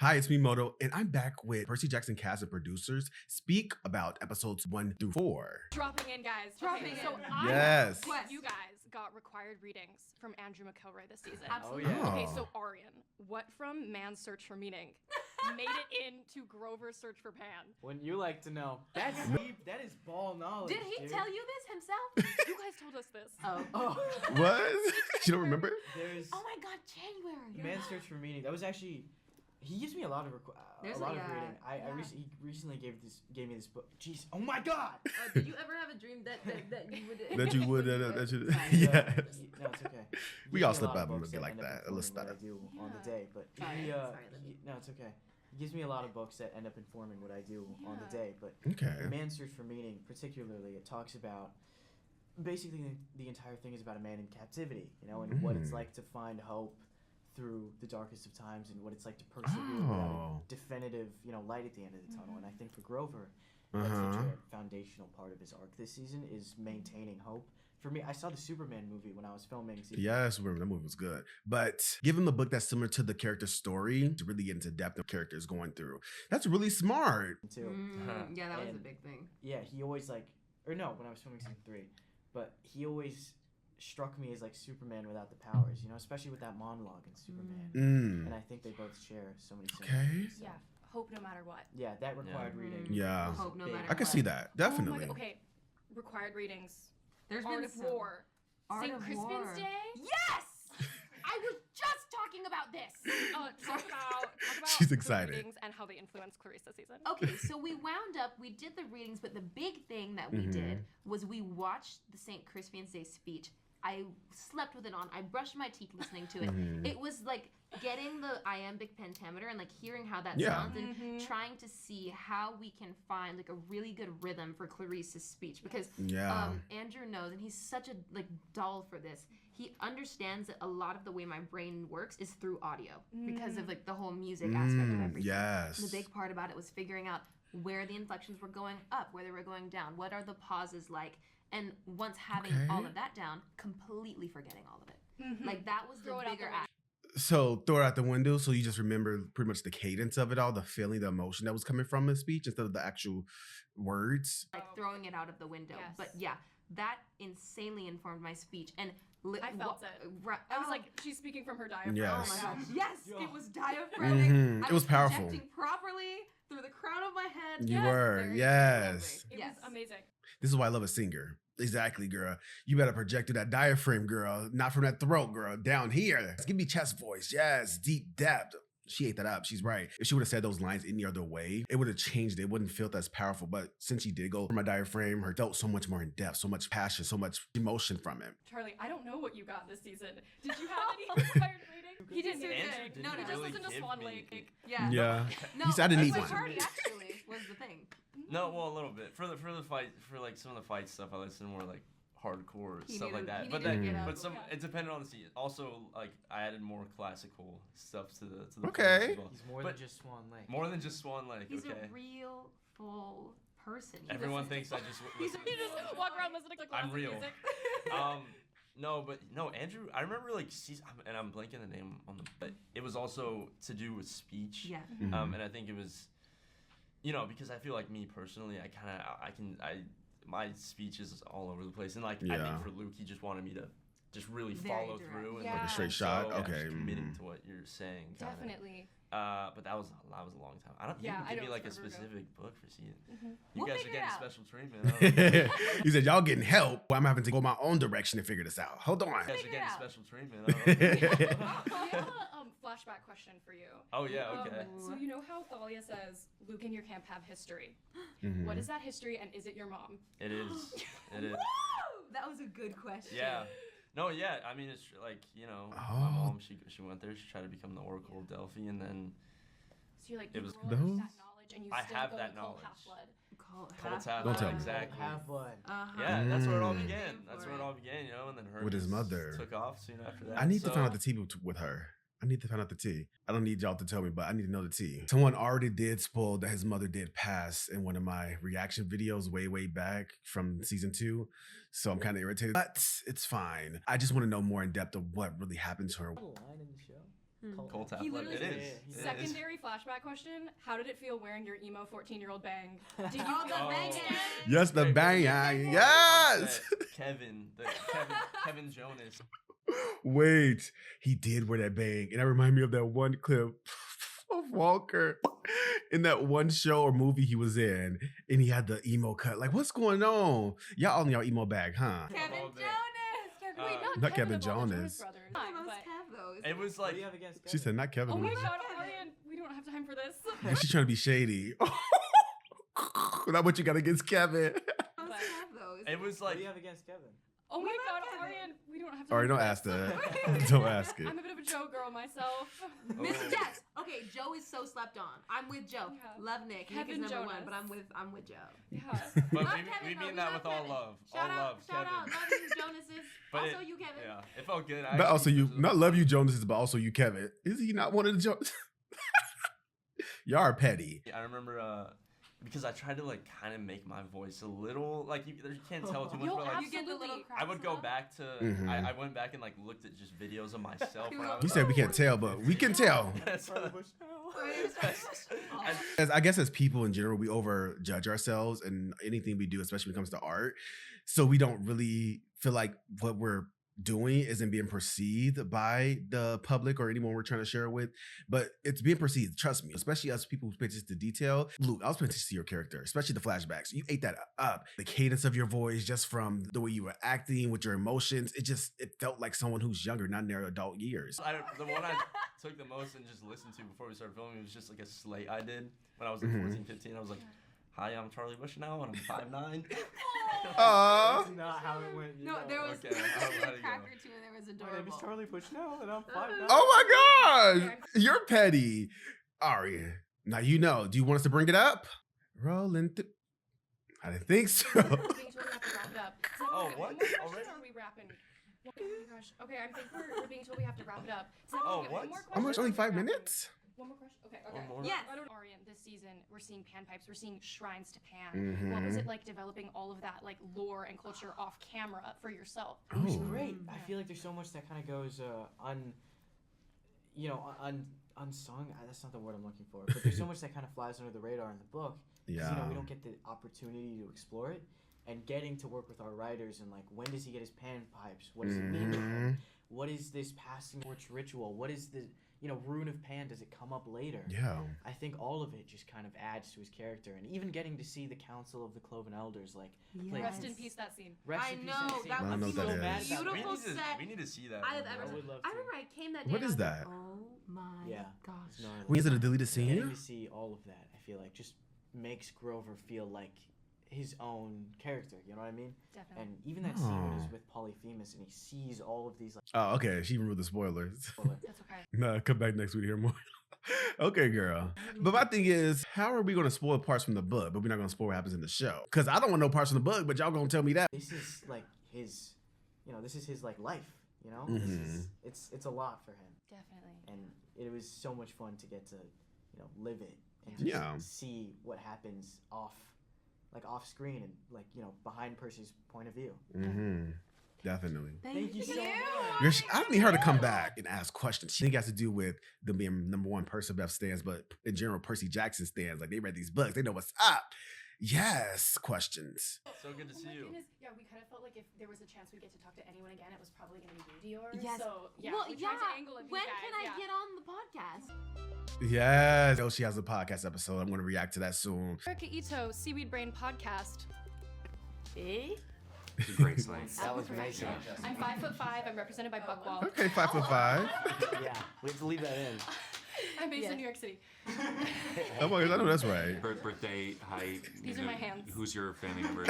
Hi, it's me, Moto, and I'm back with Percy Jackson cast and producers speak about episodes 1 through 4. Dropping in, guys. Dropping in. So Yes. you guys got required readings from Andrew McElroy this season. Absolutely. Oh, yeah. Okay, so Arian, what from Man's Search for Meaning made it into Grover's Search for Pan? Wouldn't you like to know? That's deep. That is ball knowledge. Did he dude. tell you this himself? You guys told us this. Oh. What? You don't remember? There's Oh my God, January. Man's Search for Meaning. That was actually. He gives me a lot of There's reading. yeah. He recently gave me this book. Jeez. Oh my God. Did you ever have a dream that you would? That you would, that you. Sorry. Yes. No, it's okay. We He all gives me slip a lot of up and books be like end up that. informing Let's what stop. I do on the Yeah. day, but Sorry, he, sorry, Libby. no, it's okay. He gives me a lot of books that end up informing what I do on the Yeah. day, but Okay. Man's Search for Meaning, particularly, it talks about basically the entire thing is about a man in captivity, you know, and what it's like to find hope through the darkest of times and what it's like to persevere without a definitive, you know, light at the end of the tunnel. And I think for Grover, that's such a foundational part of his arc this season is maintaining hope. For me, I saw the Superman movie when I was filming season. Yes, that movie was good. But give him a book that's similar to the character's story to really get into depth of characters going through. That's really smart. Too. Yeah, that was a And- big thing. Yeah, he always when I was filming season 3, but he always struck me as like Superman without the powers, you know, especially with that monologue in Superman. And I think they both share so many similarities. So. Yeah, hope no matter what. Yeah, that required reading. Yeah. Hope no Big. matter I can what. see that. Definitely. Oh my God. Okay, required readings. There's Art been of some- War. Art St. of Crispin's War. Day. Yes! I was just talking about this. Talk about She's the excited. readings and how they influenced Clarisse this season. Okay, so we did the readings, but the big thing that we did was we watched the St. Crispin's Day speech. I slept with it on. I brushed my teeth listening to it. It was like getting the iambic pentameter and like hearing how that sounds and trying to see how we can find like a really good rhythm for Clarisse's speech because Andrew knows, and he's such a like doll for this. He understands that a lot of the way my brain works is through audio because of like the whole music aspect of everything. Yes. And the big part about it was figuring out where the inflections were going up, where they were going down, what are the pauses like, and once having all of that down, completely forgetting all of it. Like that was Throw it the out the bigger window. So throw it out the window. So you just remember pretty much the cadence of it all, the feeling, the emotion that was coming from the speech instead of the actual words. like throwing it out of the window. Yes. But yeah, that insanely informed my speech. And I felt it. I was like, she's speaking from her diaphragm. Yes. oh my gosh, yes, it was diaphragmatic. It was powerful. Projecting properly through the crown of my head. You Yes, were, very yes. It Yes. was amazing. This is why I love a singer. Exactly, girl. You better project through that diaphragm, girl. Not from that throat, girl. Down here. Give me chest voice. Yes, deep depth. She ate that up. She's right. If she would have said those lines any other way, it would have changed. It wouldn't feel as powerful. But since she did go from my diaphragm, her felt so much more in depth, so much passion, so much emotion from it. Charlie, I don't know what you got this season. Did you have any required reading? He didn't do Andrew anything. didn't He just really listened to give Swan me- Lake. Yeah. Yeah. No, He said I didn't that's need my one. party actually was the thing. No, well, a little bit for the fight for like some of the fight stuff. I listen more like hardcore He stuff needed- like that. he But needed to then, get out. but some Yeah. it depended on the season. Also, like I added more classical stuff to the Okay. playlist as well. He's more But than just Swan Lake. more than just Swan Lake. He's Okay. a real full person. He Everyone listens thinks I just You listen. just walk around listening to classic I'm real. music. No, Andrew. I remember like and I'm blanking the name on the, but it was also to do with speech. Yeah. And I think it was, you know, because I feel like me personally, my speech is all over the place, and like I Yeah. think for Luke, he just wanted me to just really Very follow direct. through and Yeah. like Like a straight so, shot. yeah, Okay. just committing to what you're saying. Kinda. Definitely. But that was a long time. I don't think Yeah, you I give me know, like a it's forever ago. specific book for seeing. You We'll guys are figure it getting out. special treatment. I don't know. He said, y'all getting help. Well, I'm having to go my own direction to figure this out. Hold on. You guys are Figure it getting out. special treatment. I don't know. We have a flashback question for you. Oh yeah, okay. So you know how Thalia says, Luke and your camp have history. What is that history, and is it your mom? It is. It is. Woo! That was a good question. Yeah. No, yeah. I mean, it's like, you know, my Oh. mom, she went there. She tried to become the Oracle of Delphi, and then So you're like, It you was- grow up with Those- that knowledge, and you I still have go that to Cold knowledge. Half-Blood. Cold Cold half. Don't tell me. Exactly. Half blood. Yeah, that's where it all Mm. began. Good That's for where it it. all began, you know, and then her With his mother. took off soon after that. I need to So- find out the tea with her. I need to find out the tea. I don't need y'all to tell me, but I need to know the tea. Someone already did spoil that his mother did pass in one of my reaction videos way back from season 2. So I'm kind of irritated, but it's fine. I just want to know more in depth of what really happened to her. A line in the show. Cole He Tafflet. literally It said- is. It is. Secondary flashback question: how did it feel wearing your emo 14-year-old bang? Did you Oh, the Oh. bang! Yes, the Wait, bang. wait, Yes. Kevin Kevin Jonas. Wait, he did wear that bang. And that reminded me of that one clip of Walker in that one show or movie he was in. And he had the emo cut. Like, what's going on? Y'all on y'all emo bag, huh? Kevin All day. Jonas. Kevin, wait, Not Kevin of all the Jonas. Brothers. I almost But- have those. It was What like do you have against She said, not Kevin. oh my Kevin. god, Arian, we don't have time for this. And she's trying to be shady. Not what you got against Kevin. I almost have those. it was What like do you have against Kevin? Oh my We god, love Kevin. Arian, we don't have time. All right, for don't this. ask that. Don't ask it. I'm a bit of a Joe girl myself. Miss Oh. Yes. Okay, Joe is so slept on. I'm with Joe. Yeah. Love Nick. Kevin Nick is number Jonas. one, but I'm with Joe. Yeah. but Love we Kevin, though. mean We that love with all Kevin. love. Shout all out, love, shout Kevin. out. Love you, Jonases. But Also it- you, Kevin. Yeah, it felt good. But also you, Actually, not love you, Jonas, but also you, Kevin. Is he not one of the Jonas? Y'all are petty. I remember because I tried to like kind of make my voice a little like you can't tell too much. Yo, But like You get the little Absolutely. I would go cracks back to Mhm. I went back and like looked at just videos of myself. When I He was said we can't tell, but we can tell. That's up. I guess as people in general, we over judge ourselves and anything we do, especially when it comes to art. So we don't really feel like what we're doing isn't being perceived by the public or anyone we're trying to share it with, but it's being perceived. Trust me, especially as people who pay attention to detail. Luke, I was paying attention to your character, especially the flashbacks. You ate that up. The cadence of your voice, just from the way you were acting with your emotions, it felt like someone who's younger, not in their adult years. the one I took the most and just listened to before we started filming was just like a slate I did when I was like Mhm. 14, 15. I was like, hi, I'm Charlie Bush now and I'm 5'9". Aww. That's not how it went. you No, know. there was Okay, how'd a it go? crack or two, and there was My name adorable. is Charlie Bush now, and I'm 5'9". Oh my gosh, you're petty. Ari, now you know. Do you want us to bring it up? Rolling through. I didn't think so. Being told we have to wrap it up. So, Oh, okay, what? one more question, Already? or are we wrapping? Oh my gosh. Okay, I think we're being told we have to wrap it up. So, Oh, okay, what? One more How much? question, Only or are we 5 wrapping? minutes? One more question. Okay. One more? Yes. I don't Orion this season. We're seeing panpipes. We're seeing shrines to Pan. What was Mhm. it like developing all of that like lore and culture off camera for yourself? It was Oh. great. I Yeah. feel like there's so much that kind of goes unsung. That's not the word I'm looking for. But there's so much that kind of flies under the radar in the book. 'Cause, Yeah. You know, we don't get the opportunity to explore it. And getting to work with our writers and like, when does he get his panpipes? What does it mean to him? What is this passing torch ritual? What is the rune of Pan? Does it come up later? Yeah. I think all of it just kind of adds to his character, and even getting to see the Council of the Cloven Elders, like Yes. Rest in peace. That scene. rest I in peace, know, that scene. that I don't was know what the that most is. beautiful set we need to see that. I have one, ever bro. I would love I to. remember I came that day. What and I is was like, that? oh my Yeah. gosh. It's gnarly. Wait, is it a deleted Getting scene? to see all of that, I feel like, just makes Grover feel like his own character. You know what I mean? Definitely. And even that scene when Oh. he's with Polyphemus and he sees all of these like. Oh, okay. She removed the spoilers. That's okay. No, come back next week to hear more. Okay, girl. But my thing is, how are we going to spoil parts from the book, but we're not going to spoil what happens in the show? Because I don't want no parts from the book, but y'all going to tell me that. This is like his, this is his like life. This is it's a lot for him, Definitely. and it was so much fun to get to, live it and just Yeah. see what happens off screen and behind Percy's point of view. Mm-hmm. Definitely. Thank you so much. I need her to come back and ask questions. She think it has to do with them being number one Percy Beth stands, but in general, Percy Jackson stands. Like, they read these books. They know what's up. Yes. Questions. So good to Oh see my you. goodness. Yeah, we kind of felt like if there was a chance we get to talk to anyone again, it was probably going to be you, Dior. Yes. So, yeah, well, we yeah. tried to angle it. When can I get on the podcast? Yes. Oh, she has a podcast episode. I'm going to react to that soon. Erica Ito, Seaweed Brain Podcast. Eh? It's a great slate. That was amazing. I'm 5'5". I'm represented by Buckwall. Okay, 5'5". Yeah, we have to leave that in. I'm based Yeah. in New York City. Oh my gosh, I know that's right. Birthday, height. These are my hands. Who's your family member?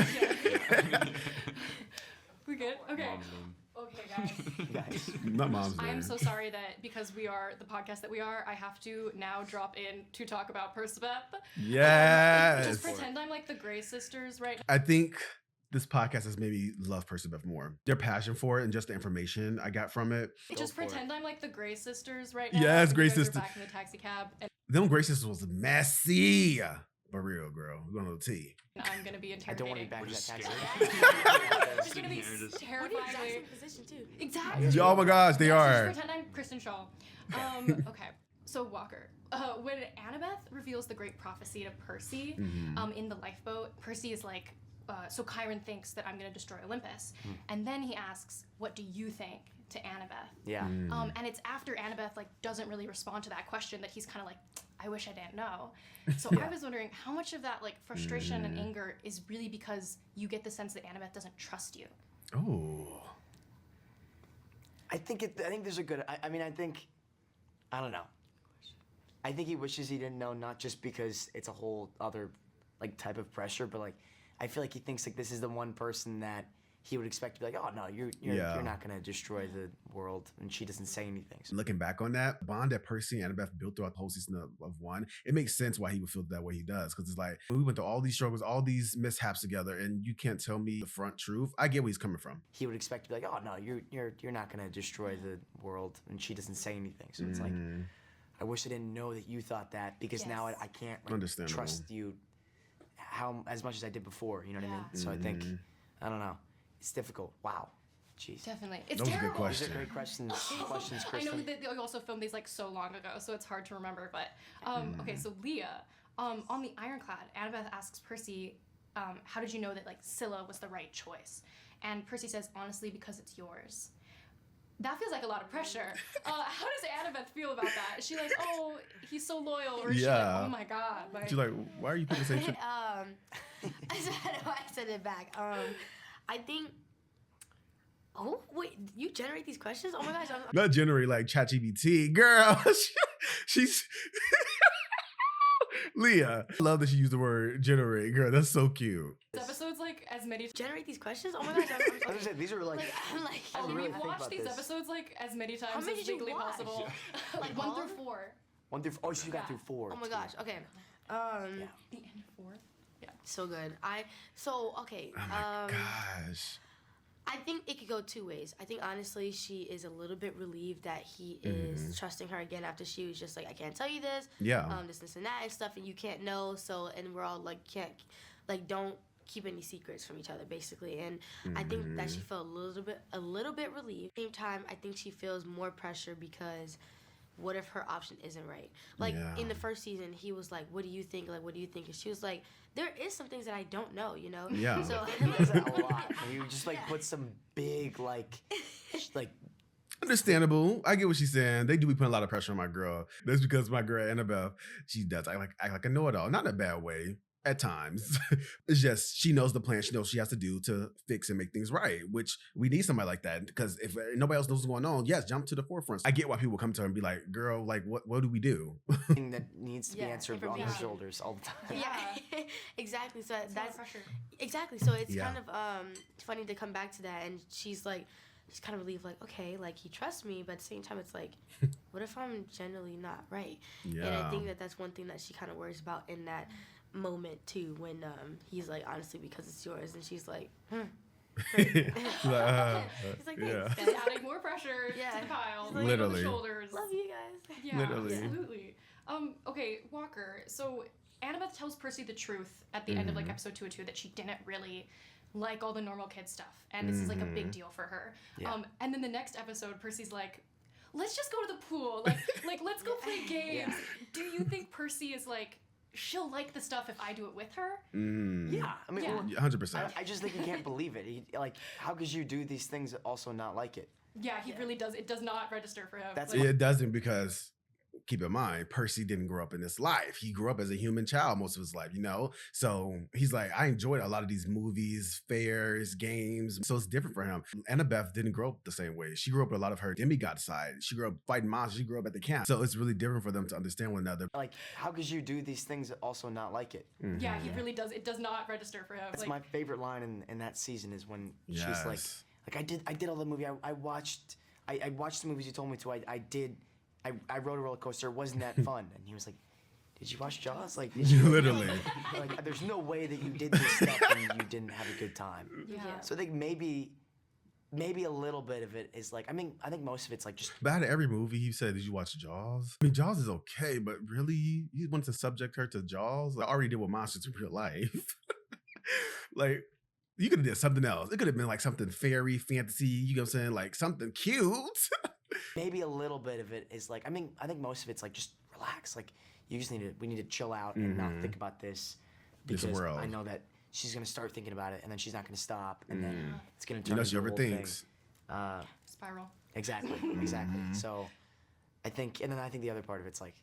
We're good? Okay. Mom's name. Okay, guys. Not mom's I am name. so sorry that because we are the podcast that we are, I have to now drop in to talk about Perciveth. Yes. Just pretend I'm like the Grey sisters right now. I think this podcast has made me love Percy Beth more. Their passion for it and just the information I got from it. Just for it. pretend I'm like the Grey sisters right now. Yes, and Grey you guys are sisters. back in the taxi cab. And Them Graces was messy. For real, girl. We're going to the T. I'm gonna be I don't want to interrogating. be back We're in that just taxi. It's gonna be Sitting here just- terrifyingly. position too. Exactly. Oh my gosh, they Yeah, so are. just pretend I'm Kristen Shaw. Okay, so Walker. When Annabeth reveals the great prophecy to Percy in the lifeboat, Percy is like, so Chiron thinks that I'm gonna destroy Olympus. And then he asks, what do you think, to Annabeth? Yeah. And it's after Annabeth like doesn't really respond to that question that he's kind of like, I wish I didn't know. So I was wondering how much of that like frustration and anger is really because you get the sense that Annabeth doesn't trust you. Oh. I think there's a good. I mean, I don't know. I think he wishes he didn't know, not just because it's a whole other like type of pressure, but like I feel like he thinks like this is the one person that he would expect to be like, oh no, you're not gonna destroy the world, and she doesn't say anything. So. Looking back on that bond that Percy and Annabeth built throughout the whole season of one, it makes sense why he would feel that way he does. Because it's like, we went through all these struggles, all these mishaps together, and you can't tell me the front truth. I get where he's coming from. He would expect to be like, oh no, you're not gonna destroy the world, and she doesn't say anything. So it's like, I wish I didn't know that you thought that, because now I can't like, Understandable. trust you as much as I did before. You know what I mean? So I think, I don't know. It's difficult. Wow. Jeez. Definitely. It's That was a good terrible. question. These are great questions, I Kristen. know that they also filmed these like so long ago, so it's hard to remember. But okay, so Leah, on the Ironclad, Annabeth asks Percy, how did you know that like Scylla was the right choice? And Percy says, honestly, because it's yours. That feels like a lot of pressure. How does Annabeth feel about that? Is she like, oh, he's so loyal, or is she like, oh my god? Like, She's like, why are you putting the same shit? I said it back. I think. Oh wait, you generate these questions? Oh my gosh! Not generate like ChatGPT, girl. She's Leah. I love that she used the word generate, girl. That's so cute. this episode's like as many. generate these questions? Oh my gosh! I was gonna say, these are like, I'm like, I Ollie, really we've think watched about these this. episodes like as many How times many as did you legally watch? possible. Like 1 all? through 4. 1 through. Oh, so you got through 4. oh my gosh. Okay. Yeah. The end of 4. So good. Okay. Oh my gosh. I think it could go two ways. I think honestly, she is a little bit relieved that he is trusting her again after she was just like, I can't tell you this. Yeah. This and that and stuff, and you can't know. So, and we're all like, don't keep any secrets from each other, basically. And I think that she felt a little bit relieved. At the same time, I think she feels more pressure because what if her option isn't right? Like in the first season, he was like, what do you think? Like, what do you think? And she was like, there is some things that I don't know, you know? Yeah. So That's a lot. And you just like put some big like Understandable. I get what she's saying. They do be putting a lot of pressure on my girl. That's because my girl Annabelle, she does act like a know-it-all. Not in a bad way. At times. It's just she knows the plan. She knows what she has to do to fix and make things right, which we need somebody like that. Because if nobody else knows what's going on, yes, jump to the forefront. I get why people come to her and be like, girl, like, what do we do? thing that needs to be Yeah, answered on her information. shoulders all the time. yeah, exactly. So That's that's pressure. exactly. So it's Yeah. kind of funny to come back to that, and she's kind of relieved, like, okay, like he trusts me, but at the same time, it's like, what if I'm generally not right? Yeah. And I think that that's one thing that she kind of worries about in that moment too, when he's like, honestly, because it's yours, and she's like, She's like, He's like, yeah. thanks, Just adding more pressure to Yeah. the pile. Like, weight on Literally. the shoulders. love you guys. Yeah, Literally. absolutely. Okay, Walker. So Annabeth tells Percy the truth at the end of like episode 2 and 2 that she didn't really like all the normal kid stuff, and this is like a big deal for her. Yeah. And then the next episode, Percy's like, let's just go to the pool. Like let's go play games. Do you think Percy is like, she'll like the stuff if I do it with her? Yeah. I mean, Yeah. well, 100%. I just think he can't believe it. He, like, how could you do these things and also not like it? Yeah, he really does. It does not register for him. That's Like, It doesn't, because keep in mind, Percy didn't grow up in this life. He grew up as a human child most of his life, you know? So he's like, I enjoyed a lot of these movies, fairs, games. So it's different for him. Annabeth didn't grow up the same way. She grew up with a lot of her demigod side. She grew up fighting monsters. She grew up at the camp. So it's really different for them to understand one another. like, how could you do these things and also not like it? yeah, he really does. It does not register for him. That's Like, my favorite line in that season is when she's like, Yes. I did all the movie. I watched the movies you told me to. I rode a roller coaster. Wasn't that fun? And he was like, did you watch Jaws? Like, did you Literally. like, there's no way that you did this stuff and you didn't have a good time. yeah. So I think maybe maybe a little bit of it is like, I mean, I think most of it's like just But out of every movie, he said, "Did you watch Jaws?" I mean, Jaws is okay, but really, you want to subject her to Jaws? Like, I already did with monsters in real life. Like, you could have did something else. It could have been like something fairy, fantasy. You know what I'm saying? Like something cute. maybe a little bit of it is like, I mean, I think most of it's like just relax. Like we need to chill out and not think about this This because world. I know that she's gonna start thinking about it and then she's not gonna stop and then it's gonna turn You know, into she a whole overthinks. thing. Spiral. Exactly. So I think, and then I think the other part of it's like,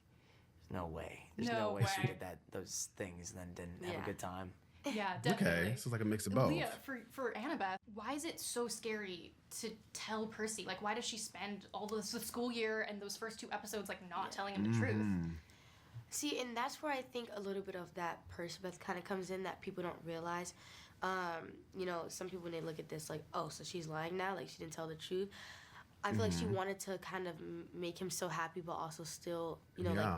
there's no way. There's no, No way she way. did those things and then didn't have Yeah. a good time. Yeah, definitely. Okay, so it's like a mix of both. Leah, for Annabeth, why is it so scary to tell Percy? Like, why does she spend all the school year and those first 2 episodes like not telling him the truth? See, and that's where I think a little bit of that Percebeth kind of comes in that people don't realize. You know, some people when they look at this like, oh, so she's lying now, like she didn't tell the truth. I feel like she wanted to kind of make him so happy, but also still, you know, like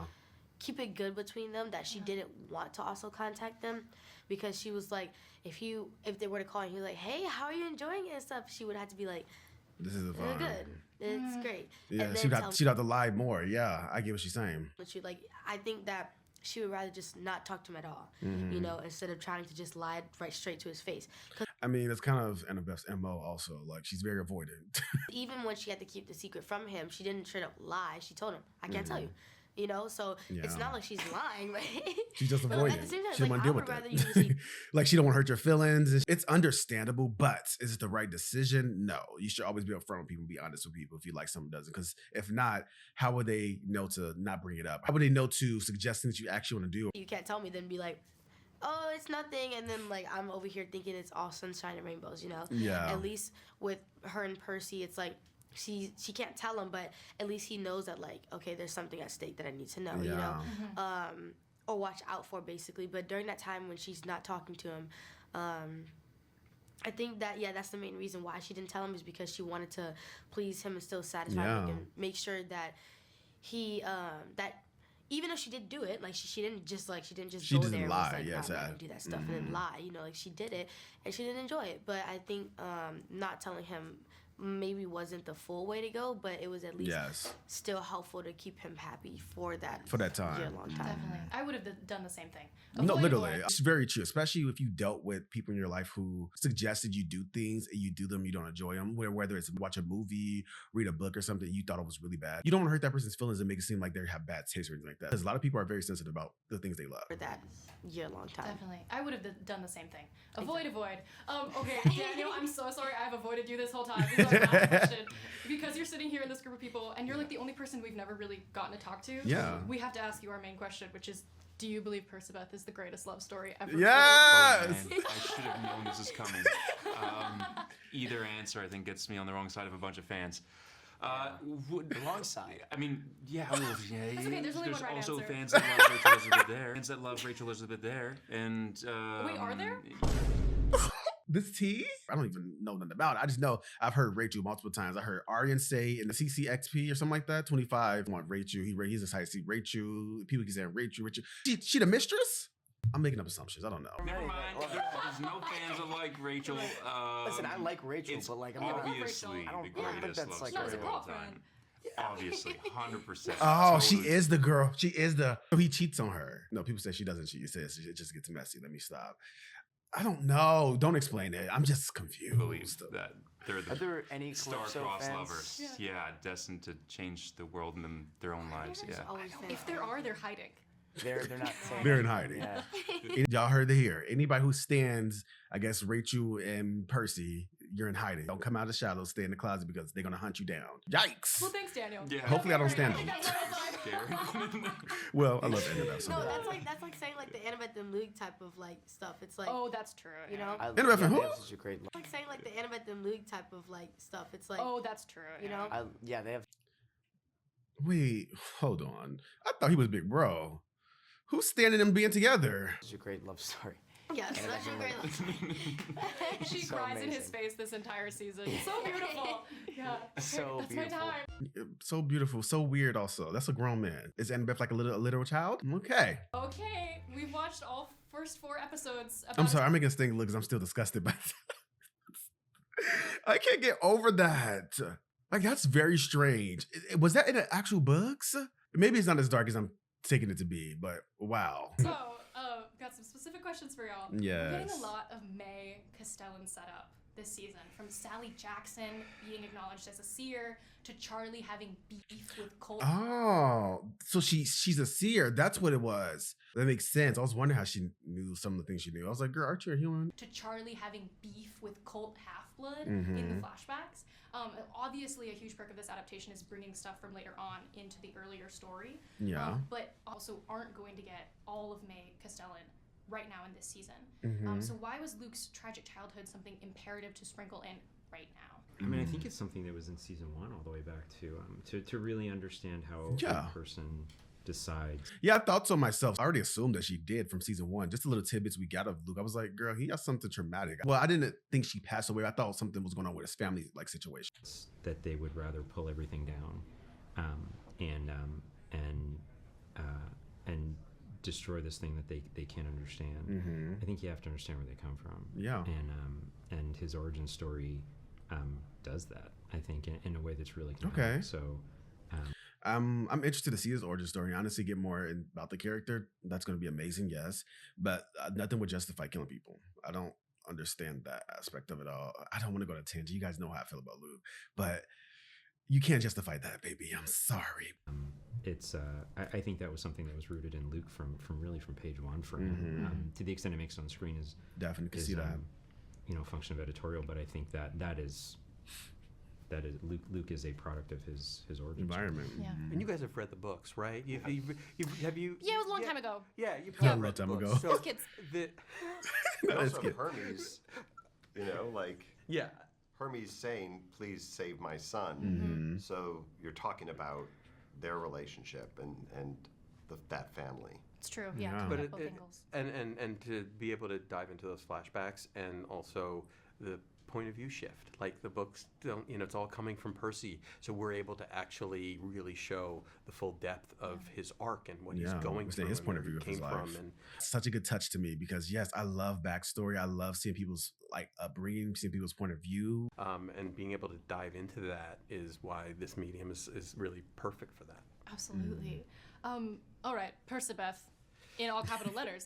keep it good between them. That she didn't want to also contact them, because she was like, if they were to call and he was like, hey, how are you enjoying it and stuff, she would have to be like, This is a "We're fun. good, it's great." Yeah, And she'd then have to lie more. Yeah, I get what she's saying. But like, I think that she would rather just not talk to him at all, you know, instead of trying to just lie right straight to his face. 'Cause I mean, it's kind of Annabeth's MO also. Like, she's very avoidant. even when she had to keep the secret from him, she didn't straight up lie. She told him, "I can't tell you." You know, so it's Yeah. not like she's lying, right? She's just But avoiding. at the same time, She don't want like, to I deal would with rather it. you just see Like, she don't want to hurt your feelings. It's understandable, but is it the right decision? No. You should always be upfront with people, be honest with people if you like something doesn't. Because if not, how would they know to not bring it up? How would they know to suggest things you actually want to do? you can't tell me, then be like, "Oh, it's nothing," and then like I'm over here thinking it's all sunshine and rainbows, you know? Yeah. At least with her and Percy, it's like she can't tell him, but at least he knows that like, okay, there's something at stake that I need to know, you know, or watch out for basically. But during that time when she's not talking to him, I think that that's the main reason why she didn't tell him, is because she wanted to please him and still satisfy him and make sure that he that. Even though she did do it, like she didn't just go didn't there and lie, was like, yes, "No, I'm not gonna do that stuff," and then lie. You know, like she did it and she didn't enjoy it. But I think not telling him maybe wasn't the full way to go, but it was at least still helpful to keep him happy for that time. year-long time. Definitely. I would have done the same thing. No, Avoid literally. avoid. It's very true, especially if you dealt with people in your life who suggested you do things and you do them, you don't enjoy them. Whether it's watch a movie, read a book or something, you thought it was really bad. You don't want to hurt that person's feelings and make it seem like they have bad taste or anything like that. Because a lot of people are very sensitive about the things they love. For that year-long time. Definitely. I would have done the same thing. Avoid. Okay, Daniel, I'm so sorry I've avoided you this whole time. This is our last question. Because you're sitting here in this group of people and you're like the only person we've never really gotten to talk to. Yeah. We have to ask you our main question, which is, do you believe Percebeth is the greatest love story ever? Yes! Oh, man, I should have known this is coming. Either answer, I think, gets me on the wrong side of a bunch of fans. The wrong side. I mean, yeah, well, yeah. That's okay, there's only one right also answer. fans that love Rachel Elizabeth there. Fans that love Rachel Elizabeth there. And, Wait, are there? This tea? I don't even know nothing about it. I just know I've heard Rachel multiple times. I heard Aryan say in the CCXP or something like that, 25, want Rachel. He's excited to see Rachel. People keep saying Rachel. She the mistress? I'm making up assumptions. I don't know. Never mind. There's no fans that like Rachel. Listen, I like Rachel, It's but like, I'm not. obviously I don't the think greatest that's love like story Not as a of all girlfriend. time. Obviously, 100%. Oh, she Totally. is the girl. She is the. He cheats on her. No, people say she doesn't cheat. It says it just gets messy. Let me stop. I don't know. Don't explain it. I'm just confused. Believe that they're Are the there any star-crossed fans? lovers. Yeah, destined to change the world and their own lives. There's Yeah. always fans. If there are, they're hiding. They're not saying. They're in hiding. Yeah. Y'all heard it here. Anybody who stands, I guess, Rachel and Percy, you're in hiding. Don't come out of the shadows. Stay in the closet because they're gonna hunt you down. Yikes. Well, thanks, Daniel. Yeah. Hopefully I don't stand them. Scary. Well, I love Annabelle so No, much. that's like saying like the Annabeth and Luke type of like stuff. It's like, Oh, that's true. you know, Annabeth and they who? have such a great. it's like saying like the Annabeth and Luke type of like stuff. It's like, Oh, that's true. you know, Yeah, they have. Wait, hold on. I thought he was big bro. Who's standing them being together? Such a great love story. yeah, such a great. She So cries in his amazing. face this entire season. So beautiful. Yeah. So that's beautiful. my time. So beautiful, so weird also. That's a grown man. Is Annabeth like a literal child? Okay. Okay, we've watched all first 4 episodes. I'm sorry, I'm making this thing look because I'm still disgusted by I can't get over that. Like, that's very strange. Was that in the actual books? Maybe it's not as dark as I'm taking it to be, but wow. So, got some specific questions for y'all. Yes. We're getting a lot of May Castellan setup this season, from Sally Jackson being acknowledged as a seer to Charlie having beef with Colt. Oh, so she's a seer. That's what it was. That makes sense. I was wondering how she knew some of the things she knew. I was like, girl, aren't you a human? To Charlie having beef with Colt Half-Blood Mm-hmm. in the flashbacks. Obviously, a huge perk of this adaptation is bringing stuff from later on into the earlier story. Yeah. But also aren't going to get all of May Castellan right now in this season. Mm-hmm. So why was Luke's tragic childhood something imperative to sprinkle in right now? I mean, I think it's something that was in season 1 all the way back to really understand how Yeah. a person decides. Yeah, I thought so myself. I already assumed that she did from season 1. Just the little tidbits we got of Luke. I was like, girl, he has something traumatic. Well, I didn't think she passed away. I thought something was going on with his family like situation. That they would rather pull everything down and destroy this thing that they can't understand. Mm-hmm. I think you have to understand where they come from. Yeah. And his origin story does that, I think, in a way that's really compelling. Okay. So I'm interested to see his origin story. Honestly, get more about the character. That's going to be amazing, yes. But nothing would justify killing people. I don't understand that aspect of it all. I don't want to go to tangent. You guys know how I feel about Luke, but you can't justify that, baby. I'm sorry. it's I think that was something that was rooted in Luke from page 1 for him. To the extent it makes it on screen is Definitely can is, see that. Function of editorial, but I think that is Luke is a product of his origin Environment. Yeah. And you guys have read the books, right? Have you? Yeah, it was a long time ago. Yeah, you A probably long read the time books. ago. So Those kids. the, No, that's Also, good. Hermes, like yeah, Hermes saying, "Please save my son." Mm-hmm. So you're talking about their relationship and that family. It's true. Yeah. Yeah. but But both angles. and to be able to dive into those flashbacks and also the point of view shift, like the books don't, it's all coming from Percy, so we're able to actually really show the full depth of his arc and what he's going understand through, his and point where of view he of his came life. from, and Such a good touch to me because yes, I love backstory. I love seeing people's upbringing, seeing people's point of view. and being able to dive into that is why this medium is really perfect for that. Absolutely. All right, Persibeth, in all capital letters.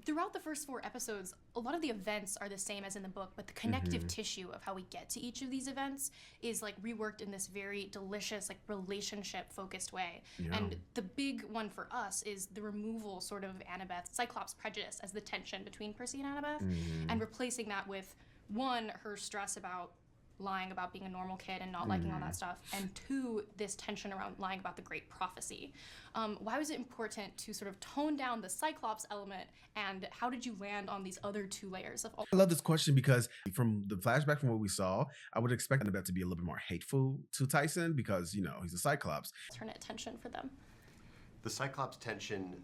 Throughout the first 4 episodes, a lot of the events are the same as in the book, but the connective tissue of how we get to each of these events is reworked in this very delicious, relationship-focused way. Yeah. And the big one for us is the removal, sort of Annabeth, Cyclops' prejudice as the tension between Percy and Annabeth, and replacing that with, 1, her stress about lying about being a normal kid and not liking all that stuff, and 2, this tension around lying about the great prophecy. Why was it important to sort of tone down the Cyclops element, and how did you land on these other 2 layers of all? I love this question because from the flashback from what we saw, I would expect Annabeth to be a little bit more hateful to Tyson because, he's a Cyclops. Alternate tension for them. The Cyclops tension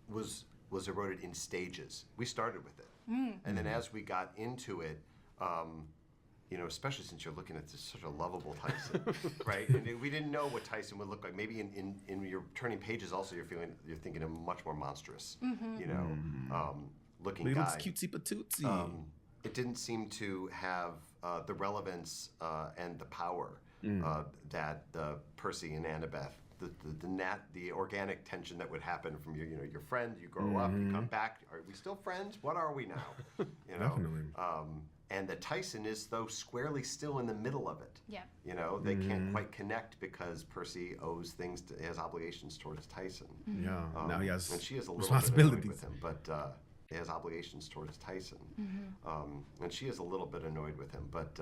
was eroded in stages. We started with it, and then as we got into it, especially since you're looking at such a lovable Tyson, right? And we didn't know what Tyson would look like. Maybe in your turning pages, also you're thinking of much more monstrous, looking He guy. looks cutesy patootsy. It didn't seem to have the relevance and the power that Percy and Annabeth, the organic tension that would happen from your friend. You grow up, you come back. Are we still friends? What are we now? Definitely. And that Tyson is though squarely still in the middle of it. Yeah. They can't quite connect because Percy owes things to his obligations towards Tyson. Yeah. Now he has and she is a little bit annoyed responsibilities. with him, but he has obligations towards Tyson. And she is a little bit annoyed with him, but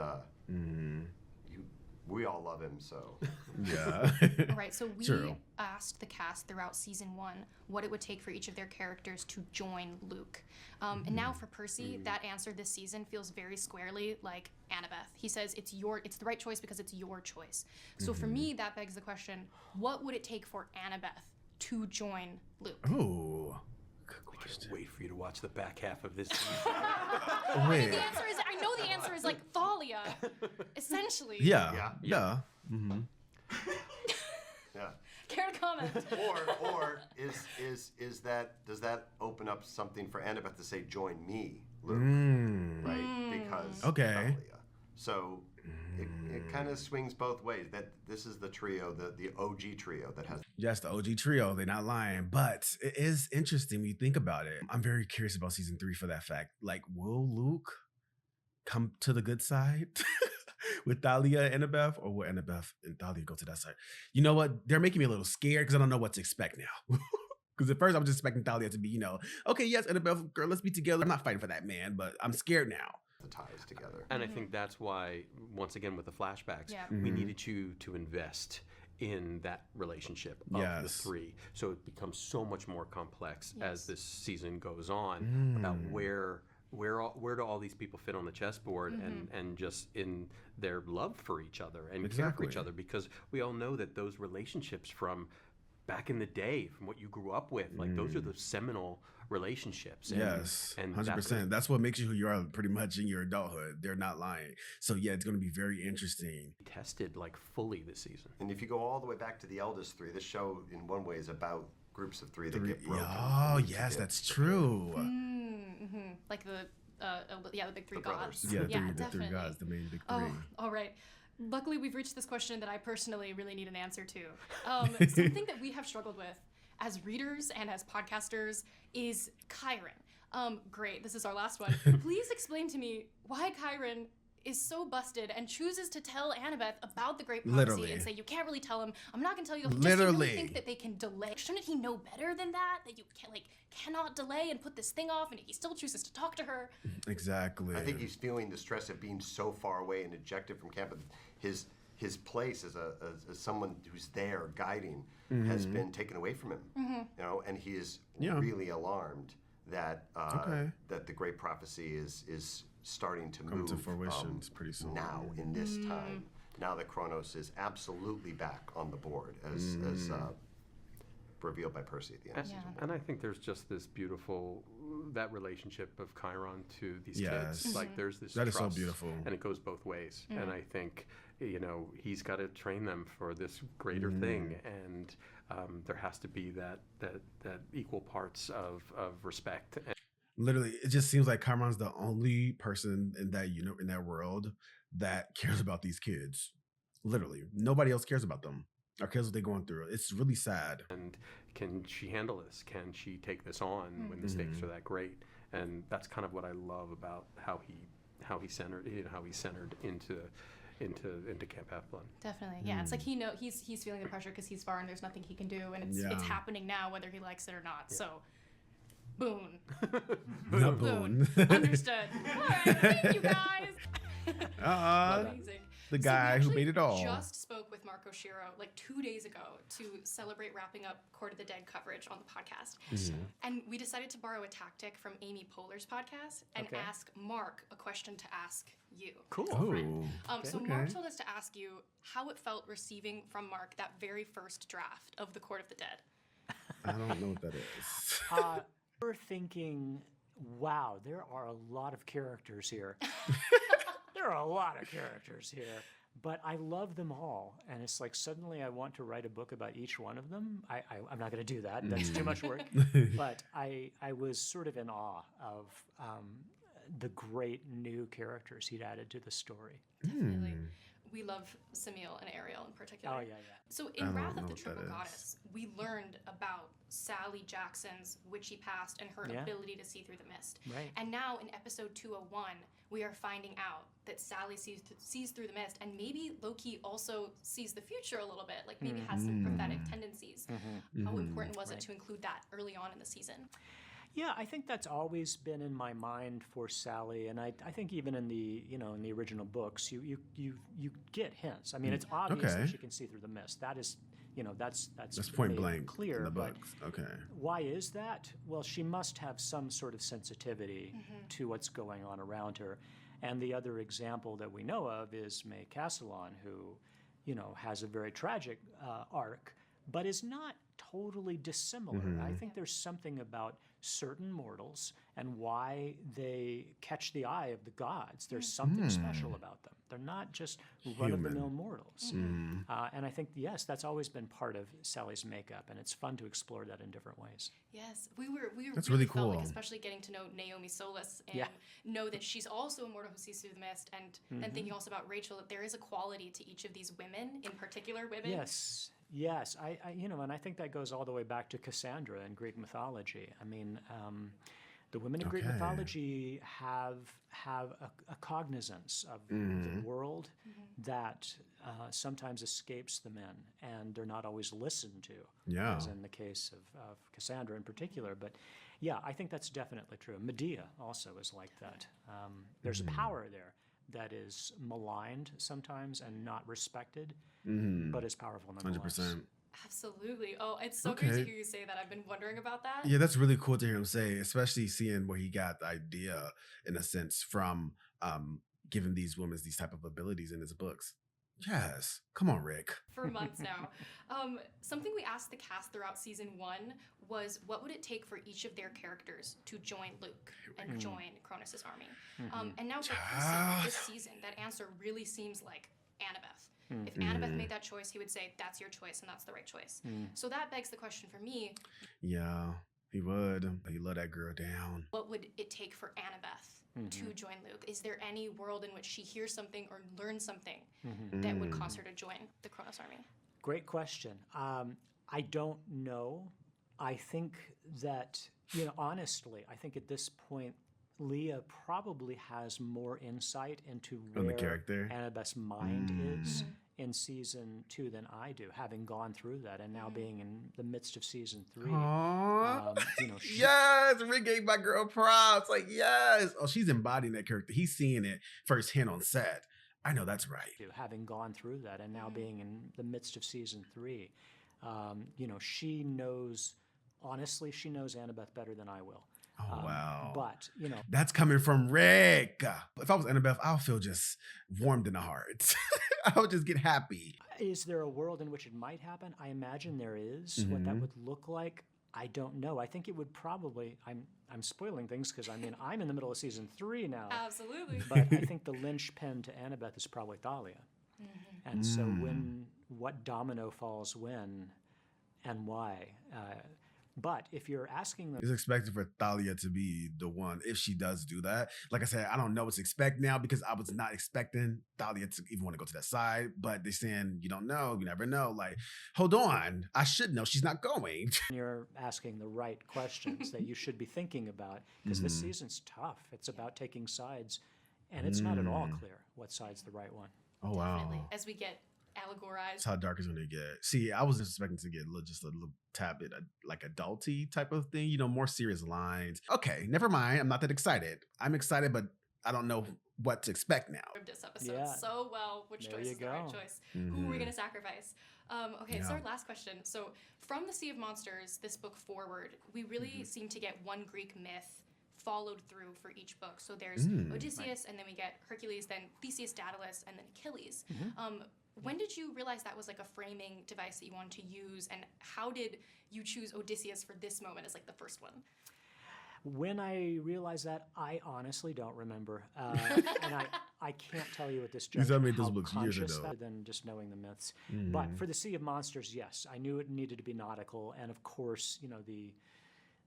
we all love him, so. Yeah. All right, so we True. asked the cast throughout season 1 what it would take for each of their characters to join Luke. And now for Percy, that answer this season feels very squarely like Annabeth. He says it's the right choice because it's your choice. So for me, that begs the question, what would it take for Annabeth to join Luke? Ooh. Good I question. can't wait for you to watch the back half of this season. Wait. I know the answer is Thalia, essentially. Yeah. Yeah. Mm-hmm. Yeah. Care to comment? Or does that open up something for Annabeth to say, join me, Luke? Right? because Okay. of Leah. So it kind of swings both ways. That this is the trio, the OG trio that has. Yes, the OG trio, they're not lying. But it is interesting when you think about it. I'm very curious about season 3 for that fact. Like, will Luke come to the good side with Thalia and Annabeth, or will Annabeth and Thalia go to that side? You know what? They're making me a little scared because I don't know what to expect now. Because at first I was just expecting Thalia to be, okay, yes, Annabeth, girl, let's be together. I'm not fighting for that man, but I'm scared now. The ties together. And I think that's why, once again, with the flashbacks, Yeah. we needed you to invest in that relationship of the Yes. three. So it becomes so much more complex Yes. as this season goes on about where do all these people fit on the chessboard and just in their love for each other and care for each Exactly. other, because we all know that those relationships from back in the day, from what you grew up with, like those are the seminal relationships. Yes, and 100%. That's what makes you who you are pretty much in your adulthood. They're not lying. So yeah, it's going to be very interesting. tested like fully this season. And if you go all the way back to the eldest three, this show in one way is about groups of three that Three- get broken. Oh, and need to yes, get that's true. Like the big three The brothers. gods. Yeah, yeah, the three definitely. gods, the main big three. Oh, all right. Luckily, we've reached this question that I personally really need an answer to. Something that we have struggled with as readers and as podcasters is Chiron. Great, this is our last one. Please explain to me why Chiron is so busted and chooses to tell Annabeth about the Great Prophecy Literally. and say, you can't really tell him. I'm not going to tell you the whole. Does he Literally. really think that they can delay? Shouldn't he know better than that? That you cannot delay and put this thing off, and he still chooses to talk to her. Exactly. I think he's feeling the stress of being so far away and ejected from camp. His place as someone who's there guiding has been taken away from him. And he is really alarmed that that the Great Prophecy is starting to Come move to fruition pretty soon. now in this time. Now that Kronos is absolutely back on the board as revealed by Percy at the end of season 1. And I think there's just this beautiful, that relationship of Chiron to these Yes. kids. Like there's this That is so trust, beautiful. and it goes both ways. And I think, he's got to train them for this greater thing, and there has to be that equal parts of respect. Literally, it just seems like Chiron's the only person in that in that world that cares about these kids. Literally, nobody else cares about them or cares what they're going through. It's really sad. And can she handle this? Can she take this on when the stakes are that great? And that's kind of what I love about how he centered into Camp Half-Blood. Definitely, yeah. It's like he's feeling the pressure because he's far and there's nothing he can do, and it's happening now whether he likes it or not. So, boon. Boon. Understood. All right, thank you guys. Amazing. The So we guy who actually made it all. Just spoke with Marco Shiro like 2 days ago to celebrate wrapping up Court of the Dead coverage on the podcast. And we decided to borrow a tactic from Amy Poehler's podcast and ask Mark a question to ask you. Cool. So Mark told us to ask you how it felt receiving from Mark that very first draft of the Court of the Dead. I don't know what that is. We're thinking, wow, there are a lot of characters here. There are a lot of characters here, but I love them all. And it's like suddenly I want to write a book about each one of them. I'm not going to do that. That's too much work. But I was sort of in awe of the great new characters he'd added to the story. Definitely. We love Samil and Ariel in particular. Oh, yeah. So in Wrath of the Triple Goddess, we learned about Sally Jackson's witchy past and her ability to see through the mist. Right. And now in episode 201, we are finding out that Sally sees through the mist, and maybe Loki also sees the future a little bit, like maybe has some prophetic tendencies. How important was it to include that early on in the season? Yeah, I think that's always been in my mind for Sally, and I think even in the in the original books, you get hints. I mean, it's obvious that she can see through the mist. That is, that's point made blank clear. in the but books. Okay. why is that? Well, she must have some sort of sensitivity to what's going on around her. And the other example that we know of is May Castellan, who has a very tragic arc, but is not totally dissimilar. I think there's something about certain mortals and why they catch the eye of the gods. There's something special about them. They're not just run-of-the-mill mortals. And I think, yes, that's always been part of Sally's makeup, and it's fun to explore that in different ways. Yes, we were That's really really felt like, cool. especially getting to know Naomi Solis and know that she's also a mortal who sees through the mist, and then thinking also about Rachel, that there is a quality to each of these women, in particular women. Yes, yes. I and I think that goes all the way back to Cassandra in Greek mythology. I mean, the women in Greek mythology have a cognizance of the world that sometimes escapes the men, and they're not always listened to, as in the case of Cassandra in particular. But yeah, I think that's definitely true. Medea also is like that. There's a power there that is maligned sometimes and not respected, but is powerful nonetheless. 100%. Absolutely. Oh, it's so great to hear you say that. I've been wondering about that. Yeah, that's really cool to hear him say, especially seeing where he got the idea, in a sense, from giving these women these type of abilities in his books. Yes. Come on, Rick. For months now. Something we asked the cast throughout season 1 was, what would it take for each of their characters to join Luke and join Kronos' army? And now for Percy, this season, that answer really seems like Annabeth. If Annabeth made that choice, he would say, that's your choice and that's the right choice. So that begs the question for me. Yeah, he would. He let that girl down. What would it take for Annabeth to join Luke? Is there any world in which she hears something or learns something that would cause her to join the Kronos army? Great question. I don't know. I think that, honestly, I think at this point, Leah probably has more insight into where the character. Annabeth's mind is in season 2 than I do, having gone through that and now being in the midst of season 3. Yes, Rick gave my girl props. Like, yes. Oh, she's embodying that character. He's seeing it firsthand on set. I know that's right. Having gone through that and now being in the midst of season 3, she knows, honestly, she knows Annabeth better than I will. Oh, wow. But, that's coming from Rick. If I was Annabeth, I'll feel just warmed in the heart. I would just get happy. Is there a world in which it might happen? I imagine there is. What that would look like, I don't know. I think it would probably, I'm spoiling things because, I'm in the middle of season 3 now. Absolutely. But I think the linchpin to Annabeth is probably Thalia. And so what domino falls when and why? But if you're asking them... It's expected for Thalia to be the one, if she does do that. Like I said, I don't know what to expect now because I was not expecting Thalia to even want to go to that side. But they're saying, you don't know, you never know. Like, hold on, I should know she's not going. You're asking the right questions that you should be thinking about because this season's tough. It's about taking sides, and it's not at all clear what side's the right one. Oh, wow. Definitely. As we get allegorized. That's how dark it's going to get. See, I was expecting to get just a little tad bit like adulty type of thing, more serious lines. Okay, never mind. I'm not that excited. I'm excited, but I don't know what to expect now. This episode so well. Which choice is the right choice? Who are we going to sacrifice? Okay, so our last question. So from the Sea of Monsters, this book forward, we really seem to get one Greek myth followed through for each book. So there's Odysseus, and then we get Hercules, then Theseus, Daedalus, and then Achilles. When did you realize that was like a framing device that you wanted to use, and how did you choose Odysseus for this moment as like the first one? When I realized that, I honestly don't remember, and I can't tell you at this juncture I made those how books years conscious ago. than just knowing the myths. But for the Sea of Monsters, yes, I knew it needed to be nautical, and of course,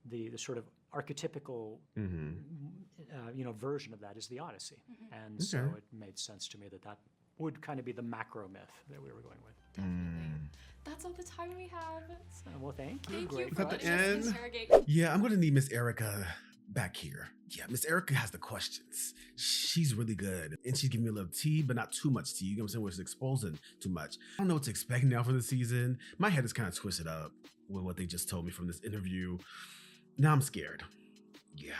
the sort of archetypical version of that is the Odyssey, and so it made sense to me that would kind of be the macro myth that we were going with. Definitely. That's all the time we have. Well, thank you. Thank you Is for that the letting us end? interrogate. Yeah, I'm going to need Miss Erica back here. Yeah, Miss Erica has the questions. She's really good. And she's giving me a little tea, but not too much tea. You know what I'm saying? Where it's exposing too much. I don't know what to expect now for the season. My head is kind of twisted up with what they just told me from this interview. Now I'm scared. Yeah.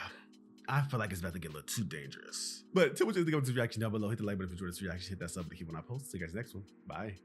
I feel like it's about to get a little too dangerous. But tell me what you think of this reaction down below. Hit the like button if you enjoyed this reaction. Hit that sub to keep when I post. See you guys next one. Bye.